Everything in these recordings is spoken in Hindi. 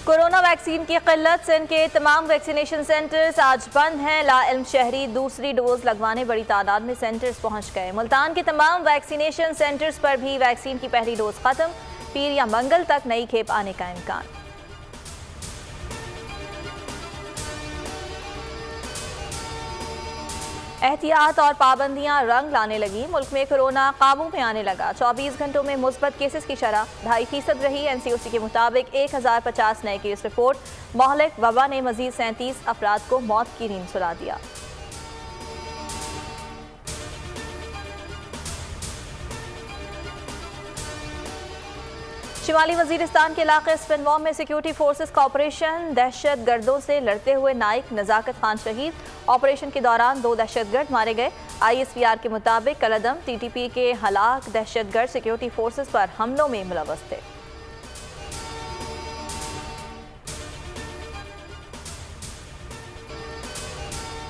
कोरोना वैक्सीन की किल्लत, सिंध के तमाम वैक्सीनेशन सेंटर्स आज बंद हैं। लाइल्म शहरी दूसरी डोज लगवाने बड़ी तादाद में सेंटर्स पहुंच गए। मुल्तान के तमाम वैक्सीनेशन सेंटर्स पर भी वैक्सीन की पहली डोज खत्म। पीर या मंगल तक नई खेप आने का इम्कान। एहतियात और पाबंदियां रंग लाने लगी। मुल्क में कोरोना काबू में आने लगा। 24 घंटों में मुस्बत केसेस की शरह 2.5% रही। NCOC के मुताबिक 1050 नए केस रिपोर्ट। मोहलिक वबा ने मजीद 37 अफराद को मौत की नींद सुला दिया। शिमाली वजीरिस्तान के इलाके स्पिनवॉम में सिक्योरिटी फोर्सेस का ऑपरेशन। दहशत गर्दों से लड़ते हुए नाइक नजाकत खान शहीद। ऑपरेशन के दौरान 2 दहशतगर्द मारे गए। ISPR के मुताबिक कलदम TTP के हलाक दहशतगर्द सिक्योरिटी फोर्सेस पर हमलों में मुलव्वस थे।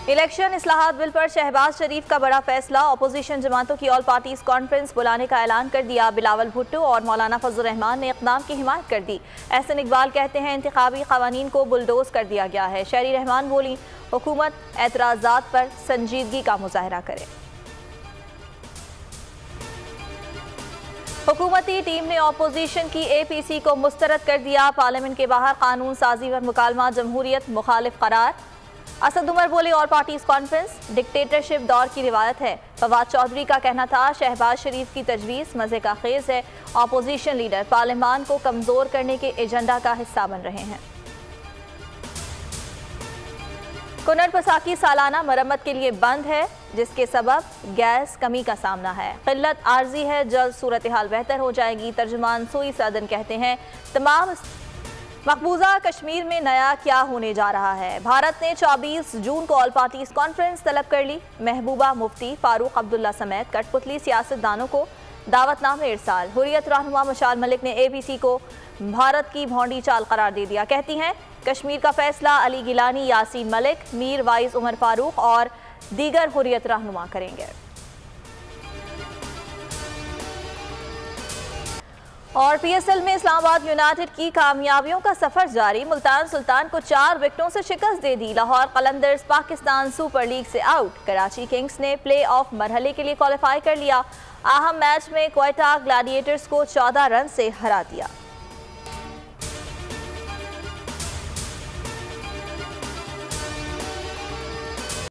इलेक्शन इस्लाहात बिल पर शहबाज शरीफ का बड़ा फैसला। अपोजिशन जमातों की ऑल पार्टीज कॉन्फ्रेंस बुलाने का ऐलान कर दिया। बिलावल भुट्टो और मौलाना फजल रहमान ने इक़दाम की हिमायत कर दी। एहसन इकबाल कहते हैं इंतखाबी क़वानीन को बुलडोज कर दिया गया है। शहरी रहमान बोली हुकूमत एतराज़ात पर संजीदगी का मुजाहरा करे। हुकूमती टीम ने अपोजिशन की APC को मुस्तरद कर दिया। पार्लियामेंट के बाहर कानून साजी पर मुकालमा जमहूरियत मुखालिफ करार। असद उमर बोले और पार्टीज कॉन्फ्रेंस डिक्टेटरशिप दौर की रिवायत है। फवाद चौधरी का कहना था शहबाज शरीफ की तजवीज़ मज़े का खेज है। अपोजिशन लीडर पार्लियामान को कमज़ोर करने के एजेंडा का हिस्सा बन रहे हैं। कुनर पसाकी सालाना मरम्मत के लिए बंद है, जिसके सबब गैस कमी का सामना है। किल्लत आर्जी है, जल्द सूरत हाल बेहतर हो जाएगी। तर्जुमान सुई सदन कहते हैं तमाम मकबूजा कश्मीर में नया क्या होने जा रहा है। भारत ने 24 जून को ऑल पार्टीज कॉन्फ्रेंस तलब कर ली। महबूबा मुफ्ती, फारूक अब्दुल्ला समेत कठपुतली सियासतदानों को दावतनामे इरसाल। हुर्रियत रहनुमा मशाल मलिक ने APC को भारत की भौंडी चाल करार दे दिया। कहती हैं कश्मीर का फैसला अली गिलानी, यासीन मलिक, मीर वाइज उमर फारूक और दीगर हुर्रियत रहनुमा करेंगे। और PSL में इस्लामाबाद यूनाइटेड की कामयाबियों का सफर जारी। मुल्तान सुल्तान को 4 विकेटों से शिकस्त दे दी। लाहौर कलंदर्स पाकिस्तान सुपर लीग से आउट। कराची किंग्स ने प्ले ऑफ मरहले के लिए क्वालिफाई कर लिया। अहम मैच में क्वेटा ग्लैडिएटर्स को 14 रन से हरा दिया।